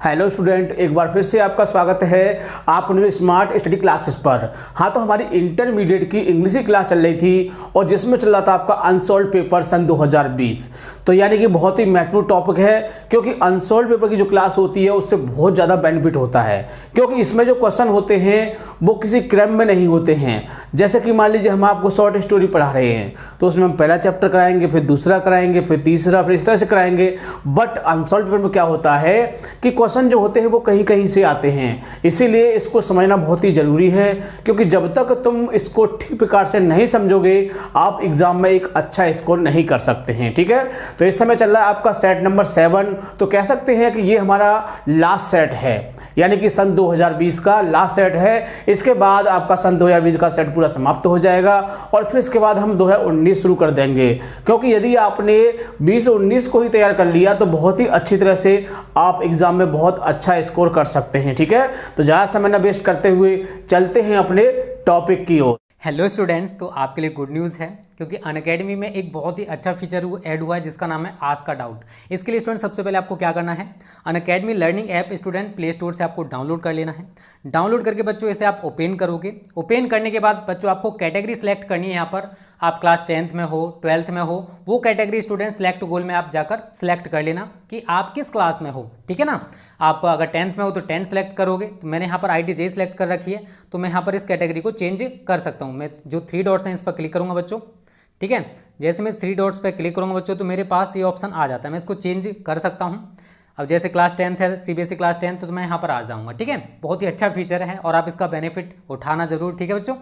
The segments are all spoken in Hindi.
हेलो स्टूडेंट, एक बार फिर से आपका स्वागत है आपने स्मार्ट स्टडी क्लासेस पर। हाँ, तो हमारी इंटरमीडिएट की इंग्लिश की क्लास चल रही थी और जिसमें चल रहा था आपका अनसॉल्व पेपर सन 2020। तो यानी कि बहुत ही महत्वपूर्ण टॉपिक है, क्योंकि अनसॉल्व पेपर की जो क्लास होती है उससे बहुत ज़्यादा बेनिफिट होता है, क्योंकि इसमें जो क्वेश्चन होते हैं वो किसी क्रम में नहीं होते हैं। जैसे कि मान लीजिए हम आपको शॉर्ट स्टोरी पढ़ा रहे हैं तो उसमें हम पहला चैप्टर कराएंगे, फिर दूसरा कराएंगे, फिर तीसरा, फिर इस तरह से कराएंगे। बट अनसॉल्व पेपर में क्या होता है कि क्वेश्चन जो होते हैं वो कहीं कहीं से आते हैं, इसीलिए इसको समझना बहुत ही जरूरी है, क्योंकि जब तक तुम इसको ठीक प्रकार से नहीं समझोगे आप एग्जाम में एक अच्छा स्कोर नहीं कर सकते हैं। ठीक है, तो इस समय चल रहा है आपका सेट नंबर 7, तो कह सकते हैं कि ये हमारा लास्ट सेट है, यानी कि सन 2020 का लास्ट सेट है। इसके बाद आपका सन 2020 का सेट पूरा समाप्त हो जाएगा और फिर इसके बाद हम 2019 शुरू कर देंगे, क्योंकि यदि आपने 2019 को ही तैयार कर लिया तो बहुत ही अच्छी तरह से आप एग्जाम में बहुत अच्छा स्कोर कर सकते हैं। ठीक है, तो ज़्यादा समय न वेस्ट करते हुए चलते हैं अपने टॉपिक की ओर। हेलो स्टूडेंट्स, तो आपके लिए गुड न्यूज़ है, क्योंकि अनअकैडमी में एक बहुत ही अच्छा फीचर ऐड हुआ है जिसका नाम है आस्क अ डाउट। इसके लिए स्टूडेंट सबसे पहले आपको क्या करना है, Unacademy learning app student play store से आपको डाउनलोड कर लेना है। डाउनलोड करके बच्चों इसे आप ओपन करोगे। ओपन करने के बाद बच्चों आपको कैटेगरी सेलेक्ट करनी है। यहाँ पर आप क्लास 10th में हो, 12th में हो, वो कैटेगरी स्टूडेंट सेलेक्ट गोल में आप जाकर सेलेक्ट कर लेना कि आप किस क्लास में हो। ठीक है ना, आप अगर 10th में हो तो 10 सेलेक्ट करोगे। तो मैंने यहाँ पर ITJ सेलेक्ट कर रखी है, तो मैं यहाँ पर इस कैटेगरी को चेंज कर सकता हूँ। मैं जो 3 डॉट्स हैं इस पर क्लिक करूँगा बच्चों। ठीक है, जैसे मैं इस 3 डॉट्स पर क्लिक करूँगा बच्चों तो मेरे पास ये ऑप्शन आ जाता है, मैं इसको चेंज कर सकता हूँ। अब जैसे क्लास 10th है, CBSE क्लास 10th, तो मैं यहाँ पर आ जाऊँगा। ठीक है, बहुत ही अच्छा फीचर है और आप इसका बेनिफिट उठाना जरूर। ठीक है बच्चों,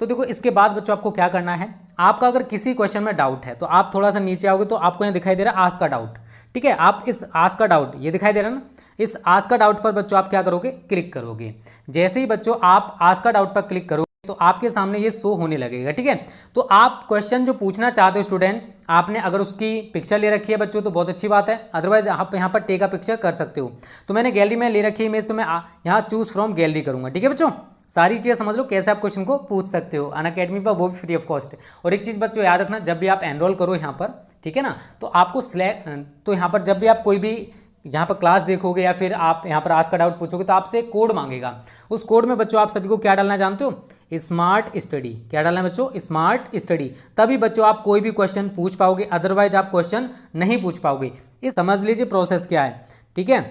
तो देखो इसके बाद बच्चों आपको क्या करना है, आपका अगर किसी क्वेश्चन में डाउट है तो आप थोड़ा सा नीचे आओगे तो आपको यहाँ दिखाई दे रहा है आस्क का डाउट। ठीक है, आप इस आस्क का डाउट, ये दिखाई दे रहा है ना, इस आस्क का डाउट पर बच्चों आप क्या करोगे, क्लिक करोगे। जैसे ही बच्चों आप आस्क का डाउट पर क्लिक करोगे तो आपके सामने ये शो होने लगेगा। ठीक है, तो आप क्वेश्चन जो पूछना चाहते हो स्टूडेंट, आपने अगर उसकी पिक्चर ले रखी है बच्चों तो बहुत अच्छी बात है, अदरवाइज आप यहाँ पर टेक अ पिक्चर कर सकते हो। तो मैंने गैलरी में ले रखी है इमेज, तो मैं यहाँ चूज फ्रॉम गैलरी करूँगा। ठीक है बच्चों, सारी चीज़ें समझ लो कैसे आप क्वेश्चन को पूछ सकते हो अनअकैडमी पर, वो भी फ्री ऑफ कॉस्ट। और एक चीज़ बच्चों याद रखना, जब भी आप एनरोल करो यहाँ पर, ठीक है ना, तो आपको तो यहाँ पर जब भी आप कोई भी यहाँ पर क्लास देखोगे या फिर आप यहाँ पर आस्क का डाउट पूछोगे तो आपसे एक कोड मांगेगा। उस कोड में बच्चों आप सभी को क्या डालना जानते हो, स्मार्ट स्टडी। क्या डालना है बच्चों, स्मार्ट स्टडी। तभी बच्चों आप कोई भी क्वेश्चन पूछ पाओगे, अदरवाइज आप क्वेश्चन नहीं पूछ पाओगे। इस समझ लीजिए प्रोसेस क्या है। ठीक है,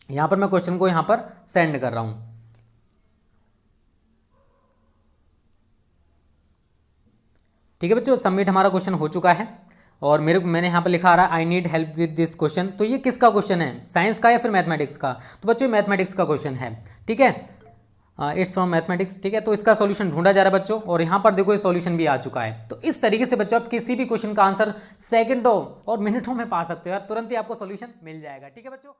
यहाँ पर मैं क्वेश्चन को यहाँ पर सेंड कर रहा हूँ। ठीक है बच्चों, सबमिट हमारा क्वेश्चन हो चुका है और मैंने यहाँ पर लिखा आ रहा है I need help with this question. तो ये किसका क्वेश्चन है, साइंस का या फिर मैथमेटिक्स का? तो बच्चों मैथमेटिक्स का क्वेश्चन है। ठीक है, इट्स फ्रॉम मैथमेटिक्स। ठीक है, तो इसका सॉल्यूशन ढूंढा जा रहा है बच्चों और यहाँ पर देखो ये सॉल्यूशन भी आ चुका है। तो इस तरीके से बच्चों आप किसी भी क्वेश्चन का आंसर सेकंडों और मिनटों में पा सकते हो यार, तुरंत ही आपको सॉल्यूशन मिल जाएगा। ठीक है बच्चों,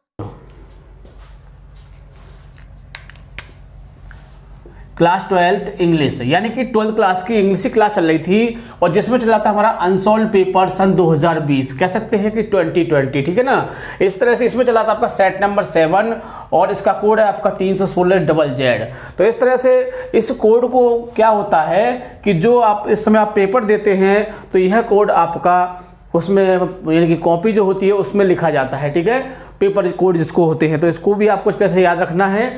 क्लास 12th इंग्लिश, यानी कि 12th क्लास की इंग्लिश की क्लास चल रही थी और जिसमें चल रहा था हमारा अनसॉल्व पेपर सन 2020, कह सकते हैं कि 2020। ठीक है ना, इस तरह से इसमें चला था आपका सेट नंबर 7 और इसका कोड है आपका 316ZZ। तो इस तरह से इस कोड को क्या होता है कि जो आप इस समय आप पेपर देते हैं तो यह कोड आपका उसमें यानी कि कॉपी जो होती है उसमें लिखा जाता है। ठीक है, पेपर कोड जिसको होते हैं, तो इसको भी आपको इस तरह से याद रखना है।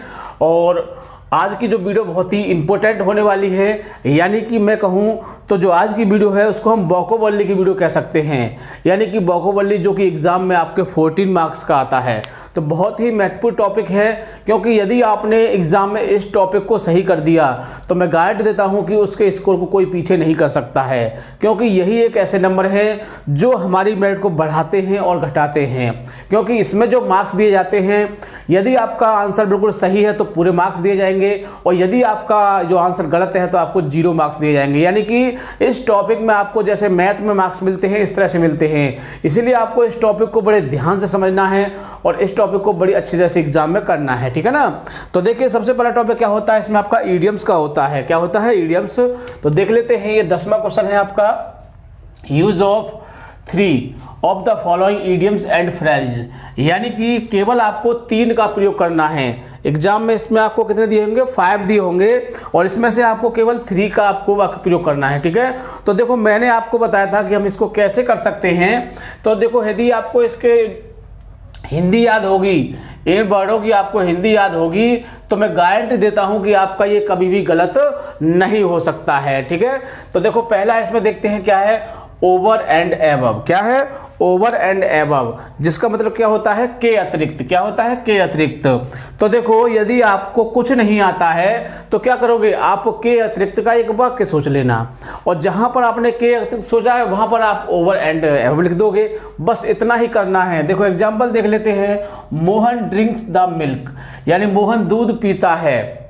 और आज की जो वीडियो बहुत ही इंपॉर्टेंट होने वाली है, यानी कि मैं कहूँ तो जो आज की वीडियो है उसको हम वोकैबुलरी की वीडियो कह सकते हैं, यानी कि वोकैबुलरी जो कि एग्ज़ाम में आपके 14 मार्क्स का आता है। तो बहुत ही महत्वपूर्ण टॉपिक है, क्योंकि यदि आपने एग्ज़ाम में इस टॉपिक को सही कर दिया तो मैं गारंटी देता हूं कि उसके स्कोर को कोई पीछे नहीं कर सकता है, क्योंकि यही एक ऐसे नंबर है जो हमारी मेरिट को बढ़ाते हैं और घटाते हैं। क्योंकि इसमें जो मार्क्स दिए जाते हैं, यदि आपका आंसर बिल्कुल सही है तो पूरे मार्क्स दिए जाएंगे और यदि आपका जो आंसर गलत है तो आपको 0 मार्क्स दिए जाएंगे। यानी कि इस टॉपिक में आपको जैसे मैथ में मार्क्स मिलते हैं इस तरह से मिलते हैं, इसीलिए आपको इस टॉपिक को बड़े ध्यान से समझना है और इस टॉपिक को बड़ी अच्छी तरह से एग्जाम में करना है। ठीक है ना, तो देखिए सबसे पहला टॉपिक क्या होता है, इसमें आपका ईडियम्स का होता है। क्या होता है, ईडियम्स। तो देख लेते हैं, ये 10वां क्वेश्चन है आपका, use of 3 of the following idioms and phrases, यानी कि केवल आपको 3 का प्रयोग करना है। एग्जाम में इसमें आपको कितने दिए होंगे, 5 दिए होंगे और इसमें से आपको केवल 3 का आपको प्रयोग करना है। ठीक है, तो देखो मैंने आपको बताया था कि हम इसको कैसे कर सकते हैं। तो देखो यदि आपको इसके हिंदी याद होगी, इन वर्डों की आपको हिंदी याद होगी तो मैं गारंटी देता हूं कि आपका ये कभी भी गलत नहीं हो सकता है। ठीक है, तो देखो पहला इसमें देखते हैं क्या है, ओवर एंड एबव। क्या है, ओवर एंड एबव, जिसका मतलब क्या होता है, के अतिरिक्त। क्या होता है, के अतिरिक्त। तो देखो यदि आपको कुछ नहीं आता है तो क्या करोगे, आप के अतिरिक्त का एक वाक्य सोच लेना और जहां पर आपने के अतिरिक्त सोचा है वहां पर आप ओवर एंड एबव लिख दोगे। बस इतना ही करना है। देखो एग्जाम्पल देख लेते हैं, मोहन ड्रिंक्स द मिल्क, यानी मोहन दूध पीता है।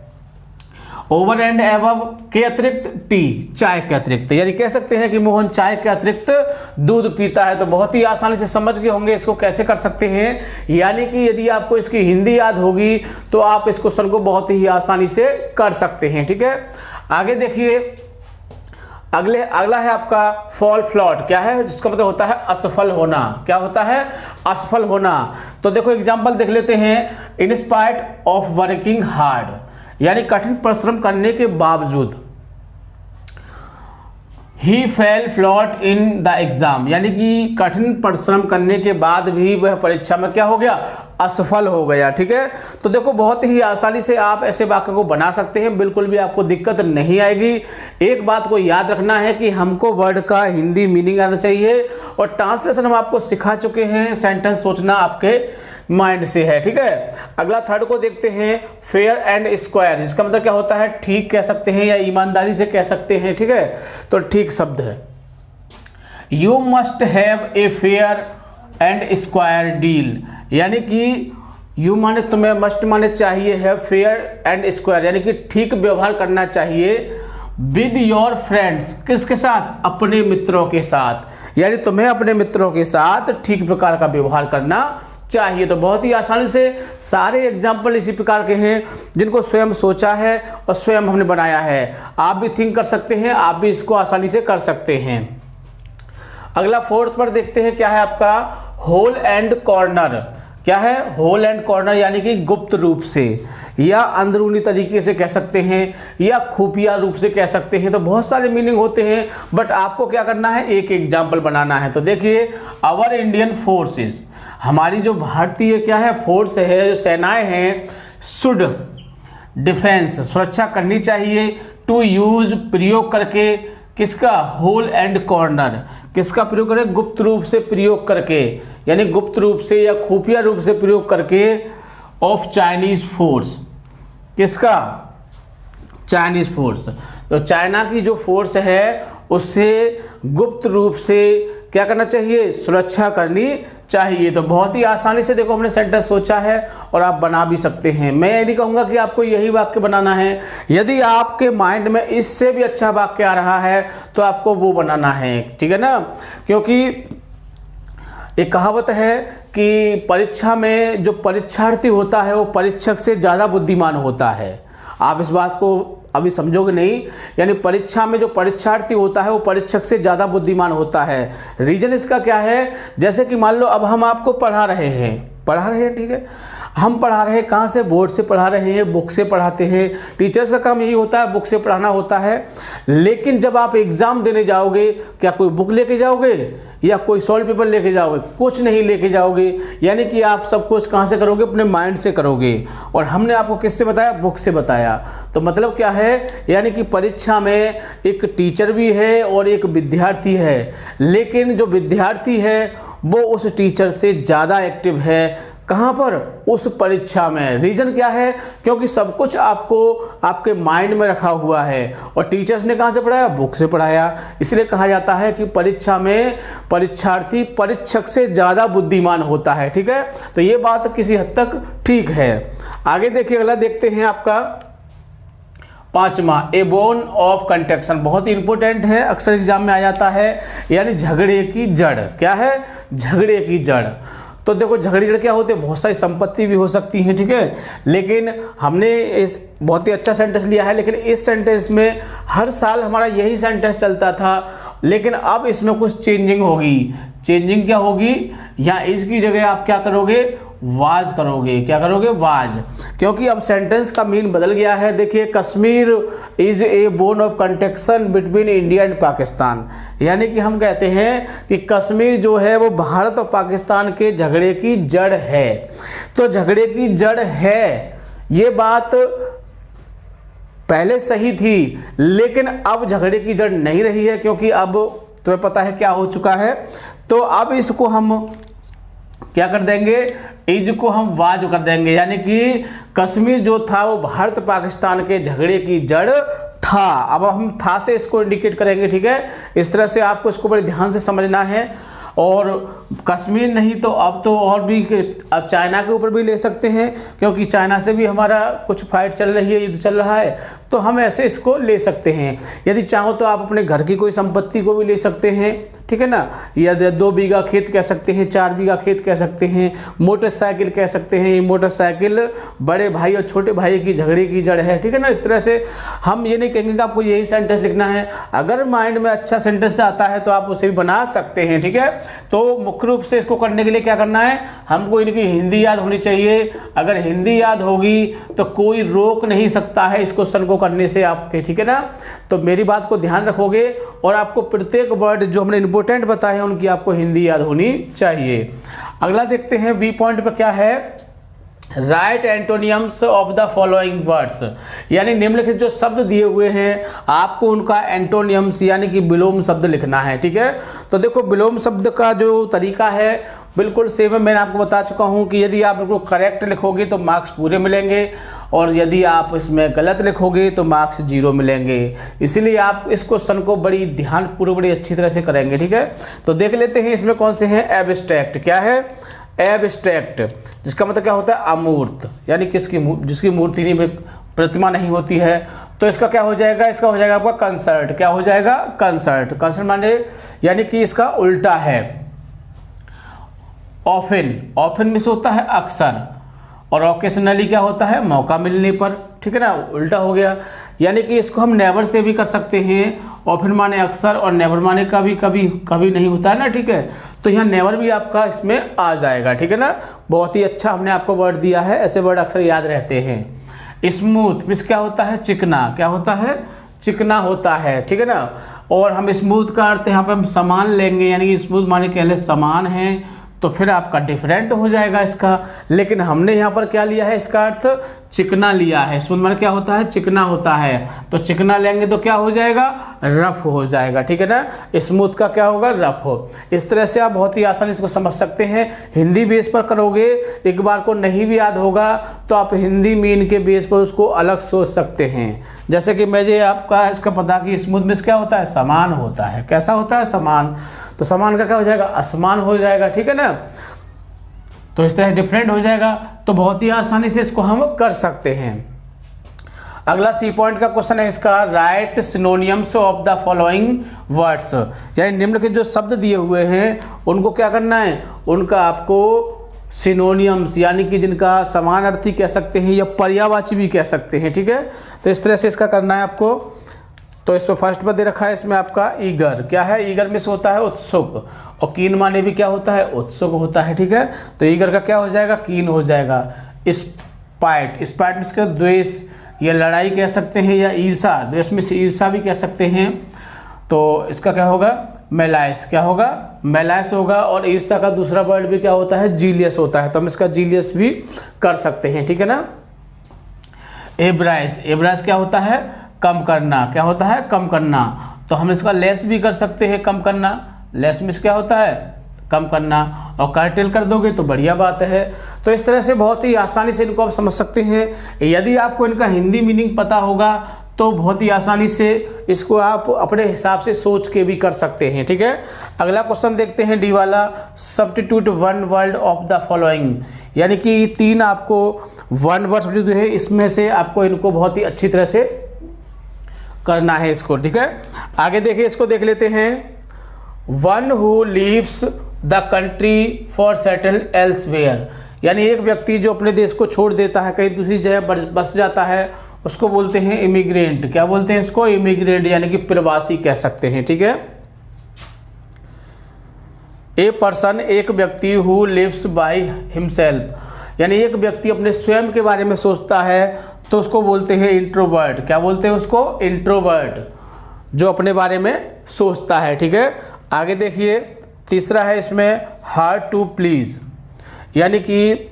ओवर एंड एबव के अतिरिक्त टी, चाय के अतिरिक्त, यानी कह सकते हैं कि मोहन चाय के अतिरिक्त दूध पीता है। तो बहुत ही आसानी से समझ गए होंगे इसको कैसे कर सकते हैं, यानी कि यदि आपको इसकी हिंदी याद होगी तो आप इस क्वेश्चन को बहुत ही आसानी से कर सकते हैं। ठीक है, आगे देखिए, अगला है आपका फॉल फ्लॉट। क्या है, जिसका मतलब होता है असफल होना। क्या होता है, असफल होना। तो देखो एग्जाम्पल देख लेते हैं, in spite of working hard, यानी कठिन परिश्रम करने के बावजूद, he fell flat in the exam, यानी कि कठिन परिश्रम करने के बाद भी वह परीक्षा में क्या हो गया, असफल हो गया। ठीक है, तो देखो बहुत ही आसानी से आप ऐसे वाक्य को बना सकते हैं, बिल्कुल भी आपको दिक्कत नहीं आएगी। एक बात को याद रखना है कि हमको वर्ड का हिंदी मीनिंग आना चाहिए और ट्रांसलेशन हम आपको सिखा चुके हैं, सेंटेंस सोचना आपके माइंड से है। ठीक है, अगला थर्ड को देखते हैं, फेयर एंड स्क्वायर, जिसका मतलब क्या होता है, ठीक कह सकते हैं या ईमानदारी से कह सकते हैं। ठीक है, तो ठीक शब्द है। You must have a fair and square deal, यानी कि यू माने तुम्हें, मस्ट माने चाहिए, है फेयर एंड स्क्वायर, यानी कि ठीक व्यवहार करना चाहिए विद योर फ्रेंड्स, किसके साथ, अपने मित्रों के साथ, यानी तुम्हें अपने मित्रों के साथ ठीक प्रकार का व्यवहार करना चाहिए। तो बहुत ही आसानी से सारे एग्जाम्पल इसी प्रकार के हैं जिनको स्वयं सोचा है और स्वयं हमने बनाया है। आप भी थिंक कर सकते हैं, आप भी इसको आसानी से कर सकते हैं। अगला फोर्थ पर देखते हैं, क्या है आपका, होल एंड कॉर्नर। क्या है, होल एंड कॉर्नर, यानी कि गुप्त रूप से या अंदरूनी तरीके से कह सकते हैं या खुफिया रूप से कह सकते हैं। तो बहुत सारे मीनिंग होते हैं, बट आपको क्या करना है, एक एग्जाम्पल बनाना है। तो देखिए, आवर इंडियन फोर्सेस, हमारी जो भारतीय क्या है फोर्स है, जो सेनाएं हैं, शुड डिफेंस, सुरक्षा करनी चाहिए, टू यूज, प्रयोग करके, किसका, होल एंड कॉर्नर, किसका प्रयोग करें, गुप्त रूप से प्रयोग करके, यानी गुप्त रूप से या खुफिया रूप से प्रयोग करके, ऑफ चाइनीज फोर्स, किसका, चाइनीज फोर्स। तो चाइना की जो फोर्स है उससे गुप्त रूप से क्या करना चाहिए, सुरक्षा करनी चाहिए। तो बहुत ही आसानी से देखो हमने सेंटेंस सोचा है और आप बना भी सकते हैं। मैं ये नहीं कहूँगा कि आपको यही वाक्य बनाना है, यदि आपके माइंड में इससे भी अच्छा वाक्य आ रहा है तो आपको वो बनाना है। ठीक है ना, क्योंकि एक कहावत है कि परीक्षा में जो परीक्षार्थी होता है वो परीक्षक से ज़्यादा बुद्धिमान होता है। आप इस बात को अभी समझोगे नहीं, यानी परीक्षा में जो परीक्षार्थी होता है वो परीक्षक से ज़्यादा बुद्धिमान होता है। रीजन इसका क्या है, जैसे कि मान लो अब हम आपको पढ़ा रहे हैं, ठीक है, हम पढ़ा रहे हैं, कहाँ से, बोर्ड से पढ़ा रहे हैं, बुक से पढ़ाते हैं। टीचर्स का काम यही होता है, बुक से पढ़ाना होता है। लेकिन जब आप एग्ज़ाम देने जाओगे, क्या कोई बुक लेके जाओगे या कोई सॉल्व पेपर लेके जाओगे, कुछ नहीं लेके जाओगे। यानी कि आप सब कुछ कहाँ से करोगे, अपने माइंड से करोगे। और हमने आपको किससे बताया, बुक से बताया। तो मतलब क्या है, यानी कि परीक्षा में एक टीचर भी है और एक विद्यार्थी है, लेकिन जो विद्यार्थी है वो उस टीचर से ज़्यादा एक्टिव है। कहाँ पर, उस परीक्षा में। रीज़न क्या है, क्योंकि सब कुछ आपको आपके माइंड में रखा हुआ है और टीचर्स ने कहाँ से पढ़ाया, बुक से पढ़ाया। इसलिए कहा जाता है कि परीक्षा में परीक्षार्थी परीक्षक से ज़्यादा बुद्धिमान होता है। ठीक है, तो ये बात किसी हद तक ठीक है। आगे देखिए, अगला देखते हैं आपका पांचवा, ए बोन ऑफ कंटेक्शन। बहुत ही इंपॉर्टेंट है, अक्सर एग्जाम में आ जाता है, यानी झगड़े की जड़। क्या है, झगड़े की जड़। तो देखो झगड़े जड़ क्या होते हैं, बहुत सारी संपत्ति भी हो सकती हैं। ठीक है, लेकिन हमने इस बहुत ही अच्छा सेंटेंस लिया है, लेकिन इस सेंटेंस में हर साल हमारा यही सेंटेंस चलता था, लेकिन अब इसमें कुछ चेंजिंग होगी। चेंजिंग क्या होगी, या इसकी जगह आप क्या करोगे, वाज करोगे। क्या करोगे? वाज, क्योंकि अब सेंटेंस का मीन बदल गया है। देखिए, Kashmir is a bone of contention between India and Pakistan, यानी कि हम कहते हैं कि कश्मीर जो है वो भारत और पाकिस्तान के झगड़े की जड़ है। तो झगड़े की जड़ है, ये बात पहले सही थी, लेकिन अब झगड़े की जड़ नहीं रही है, क्योंकि अब तुम्हें पता है क्या हो चुका है। तो अब इसको हम क्या कर देंगे? इज को हम वाज कर देंगे, यानी कि कश्मीर जो था वो भारत पाकिस्तान के झगड़े की जड़ था। अब हम था से इसको इंडिकेट करेंगे, ठीक है। इस तरह से आपको इसको बड़े ध्यान से समझना है। और कश्मीर नहीं तो अब तो और भी, अब चाइना के ऊपर भी ले सकते हैं, क्योंकि चाइना से भी हमारा कुछ फाइट चल रही है, युद्ध चल रहा है, तो हम ऐसे इसको ले सकते हैं। यदि चाहो तो आप अपने घर की कोई संपत्ति को भी ले सकते हैं, ठीक है ना। या 2 बीघा खेत कह सकते हैं, 4 बीघा खेत कह सकते हैं, मोटरसाइकिल कह सकते हैं। मोटरसाइकिल बड़े भाई और छोटे भाई की झगड़े की जड़ है, ठीक है ना। इस तरह से हम ये नहीं कहेंगे कि आपको यही सेंटेंस लिखना है। अगर माइंड में अच्छा सेंटेंस आता है तो आप उसे भी बना सकते हैं, ठीक है। तो मुख्य रूप से इसको करने के लिए क्या करना है? हमको इनकी हिंदी याद होनी चाहिए। अगर हिंदी याद होगी तो कोई रोक नहीं सकता है इस क्वेश्चन को करने से आपके, ठीक है ना। तो मेरी बात को ध्यान रखोगे और आपको प्रत्येक वर्ड जो हमने इंपॉर्टेंट बताए हैं उनकी आपको हिंदी याद होनी चाहिए। अगला देखते हैं, बी पॉइंट पर क्या है? Right एंटोनियम्स of the following words, यानी निम्नलिखित जो शब्द दिए हुए हैं आपको उनका एंटोनियम्स यानी कि विलोम शब्द लिखना है, ठीक है। तो देखो, विलोम शब्द का जो तरीका है बिल्कुल सेम है। मैंने आपको बता चुका हूं कि यदि आप बिल्कुल करेक्ट लिखोगे तो मार्क्स पूरे मिलेंगे, और यदि आप इसमें गलत लिखोगे तो मार्क्स 0 मिलेंगे। इसीलिए आप इस क्वेश्चन को बड़ी ध्यानपूर्वक बड़ी अच्छी तरह से करेंगे, ठीक है। तो देख लेते हैं इसमें कौन से हैं। एब्स्ट्रैक्ट, क्या है? एब्स्ट्रैक्ट, जिसका मतलब क्या होता है? अमूर्त, यानी जिसकी मूर्ति नहीं, प्रतिमा नहीं होती है। तो इसका क्या हो जाएगा? इसका हो जाएगा आपका कंसर्ट। क्या हो जाएगा? कंसर्ट। कंसर्ट माने यानी कि इसका उल्टा है ऑफन। ऑफन में से होता है अक्सर, और ओकेशनली क्या होता है? मौका मिलने पर, ठीक है ना। उल्टा हो गया, यानी कि इसको हम नेवर से भी कर सकते हैं। ऑफन माने अक्सर और नेवर माने कभी कभी, कभी नहीं होता है ना, ठीक है। तो यहाँ नेवर भी आपका इसमें आ जाएगा, ठीक है ना। बहुत ही अच्छा हमने आपको वर्ड दिया है, ऐसे वर्ड अक्सर याद रहते हैं। स्मूथ मिस क्या होता है? चिकना। क्या होता है? चिकना होता है, ठीक है ना। और हम स्मूथ का अर्थ यहाँ पर हम समान लेंगे, यानी कि स्मूथ माने कहले समान है, तो फिर आपका डिफरेंट हो जाएगा इसका। लेकिन हमने यहाँ पर क्या लिया है? इसका अर्थ चिकना लिया है। स्मूथ माने क्या होता है? चिकना होता है। तो चिकना लेंगे तो क्या हो जाएगा? रफ हो जाएगा, ठीक है ना। स्मूथ का क्या होगा? रफ हो। इस तरह से आप बहुत ही आसानी इसको समझ सकते हैं। हिंदी बेस पर करोगे, एक बार को नहीं भी याद होगा तो आप हिंदी मीन के बेस पर उसको अलग सोच सकते हैं। जैसे कि मुझे आपका इसका पता कि स्मूथ मीन्स क्या होता है? समान होता है। कैसा होता है? समान। तो समान का क्या हो जाएगा? असमान हो जाएगा, ठीक है ना। तो इस तरह डिफरेंट हो जाएगा। तो बहुत ही आसानी से इसको हम कर सकते हैं। अगला सी पॉइंट का क्वेश्चन है इसका, right synonyms of the following words, यानी निम्नलिखित जो शब्द दिए हुए हैं उनको क्या करना है? उनका आपको सिनोनियम्स यानी कि जिनका समान अर्थी कह सकते हैं या पर्यायवाची भी कह सकते हैं, ठीक है। तो इस तरह से इसका करना है आपको। तो इसमें फर्स्ट पर दे रखा है इसमें आपका ईगर। क्या है? ईगर में से होता है उत्सुक, और कीन माने भी क्या होता है? उत्सुक होता है, ठीक है। तो ईगर का क्या हो जाएगा? कीन हो जाएगा। स्पाइट, स्पाइट में इसका द्वेष या लड़ाई कह सकते हैं, या ईर्षा, द्वेष में से ईर्षा भी कह सकते हैं। तो इसका क्या होगा? मेलाइस। क्या होगा? मेलाइस होगा। और ईर्षा का दूसरा वर्ड भी क्या होता है? जीलियस होता है। तो हम इसका जीलियस भी कर सकते हैं, ठीक है ना। एब्राइस, एब्राइस क्या होता है? कम करना। क्या होता है? कम करना। तो हम इसका लेस भी कर सकते हैं, कम करना। लेस में क्या होता है? कम करना। और कर्टेल कर दोगे तो बढ़िया बात है। तो इस तरह से बहुत ही आसानी से इनको आप समझ सकते हैं। यदि आपको इनका हिंदी मीनिंग पता होगा तो बहुत ही आसानी से इसको आप अपने हिसाब से सोच के भी कर सकते हैं, ठीक है। अगला क्वेश्चन देखते हैं डी वाला, substitute one word of the following, यानी कि 3 आपको वन वर्ड सब्स्टिट्यूट है, इसमें से आपको इनको बहुत ही अच्छी तरह से करना है इसको, ठीक है। आगे देखिए, इसको देख लेते हैं। One who leaves the country for settle elsewhere, यानी एक व्यक्ति जो अपने देश को छोड़ देता है, कहीं दूसरी जगह बस जाता है, उसको बोलते हैं इमिग्रेंट। क्या बोलते हैं इसको? इमिग्रेंट, यानी कि प्रवासी कह सकते हैं, ठीक है। ए पर्सन, एक व्यक्ति, हु लिव्स बाय हिमसेल्फ, यानी एक व्यक्ति अपने स्वयं के बारे में सोचता है तो उसको बोलते हैं इंट्रोवर्ट। क्या बोलते हैं उसको? इंट्रोवर्ट, जो अपने बारे में सोचता है। ठीक है, आगे देखिए, तीसरा है इसमें हार्ड टू प्लीज, यानी कि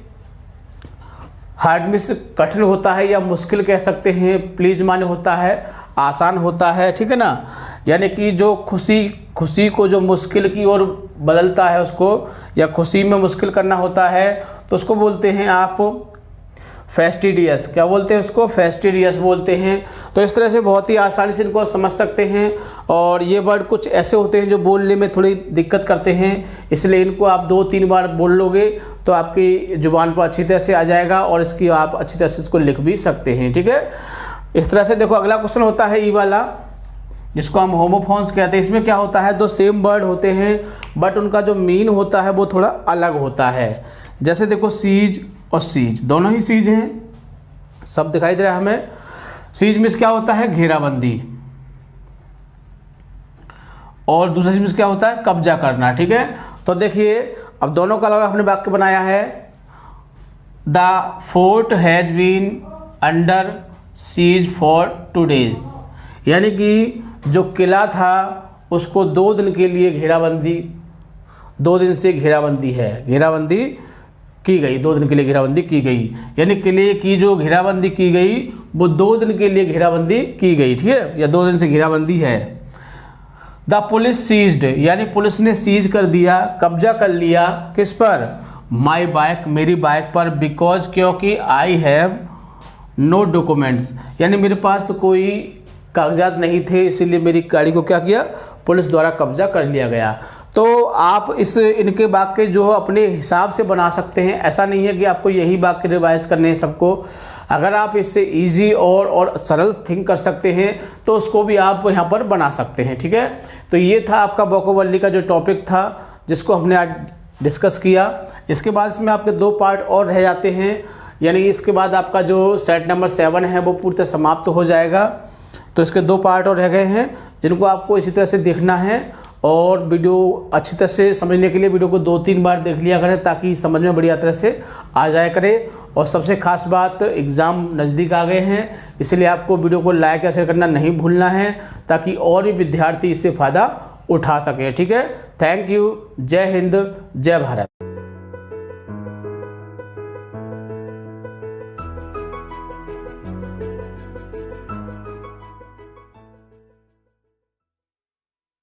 हार्ड में से कठिन होता है या मुश्किल कह सकते हैं, प्लीज माने होता है आसान होता है। ठीक है ना, यानी कि जो खुशी को जो मुश्किल की ओर बदलता है उसको, या खुशी में मुश्किल करना होता है तो उसको बोलते हैं आप फेस्टिडियस। क्या बोलते हैं उसको? फेस्टिडियस बोलते हैं। तो इस तरह से बहुत ही आसानी से इनको समझ सकते हैं। और ये वर्ड कुछ ऐसे होते हैं जो बोलने में थोड़ी दिक्कत करते हैं, इसलिए इनको आप 2-3 बार बोल लोगे तो आपकी ज़ुबान पर अच्छी तरह से आ जाएगा और इसकी आप अच्छी तरह से इसको लिख भी सकते हैं। ठीक है, इस तरह से देखो अगला क्वेश्चन होता है ई वाला, जिसको हम होमोफोन्स कहते हैं। इसमें क्या होता है, 2 सेम वर्ड होते हैं बट उनका जो मीन होता है वो थोड़ा अलग होता है। जैसे देखो सीज और सीज, दोनों ही सीज हैं, सब दिखाई दे रहा है हमें। सीज मीन्स क्या होता है? घेराबंदी, और दूसरा चीज क्या होता है? कब्जा करना। ठीक है, तो देखिए अब दोनों का अलग हमने वाक्य बनाया है। The fort has been under siege for 2 days, यानी कि जो किला था उसको 2 दिन के लिए घेराबंदी, 2 दिन से घेराबंदी है, घेराबंदी की गई, 2 दिन के लिए घेराबंदी की गई। यानी किले की जो घेराबंदी की गई वो 2 दिन के लिए घेराबंदी की गई। ठीक है, या 2 दिन से घेराबंदी है। द पुलिस सीज्ड, यानी पुलिस ने सीज कर दिया, कब्जा कर लिया, किस पर? माई बाइक, मेरी बाइक पर, बिकॉज, क्योंकि, आई हैव नो डॉक्यूमेंट्स, यानी मेरे पास कोई कागजात नहीं थे, इसीलिए मेरी गाड़ी को क्या किया? पुलिस द्वारा कब्जा कर लिया गया। तो आप इनके वाक्य जो अपने हिसाब से बना सकते हैं, ऐसा नहीं है कि आपको यही वाक्य रिवाइज करने हैं सबको। अगर आप इससे इजी और सरल थिंक कर सकते हैं तो उसको भी आप यहाँ पर बना सकते हैं। ठीक है, तो ये था आपका वोकैबुलरी का जो टॉपिक था जिसको हमने आज डिस्कस किया। इसके बाद इसमें आपके 2 पार्ट और रह जाते हैं, यानी इसके बाद आपका जो सेट नंबर 7 है वो पूरी तरह समाप्त हो जाएगा। तो इसके 2 पार्ट और रह गए हैं जिनको आपको इसी तरह से देखना है, और वीडियो अच्छी तरह से समझने के लिए वीडियो को 2-3 बार देख लिया करें ताकि समझ में बढ़िया तरह से आ जाया करे। और सबसे खास बात, एग्ज़ाम नज़दीक आ गए हैं, इसलिए आपको वीडियो को लाइक या शेयर करना नहीं भूलना है ताकि और भी विद्यार्थी इससे फ़ायदा उठा सकें। ठीक है, थैंक यू, जय हिंद, जय भारत।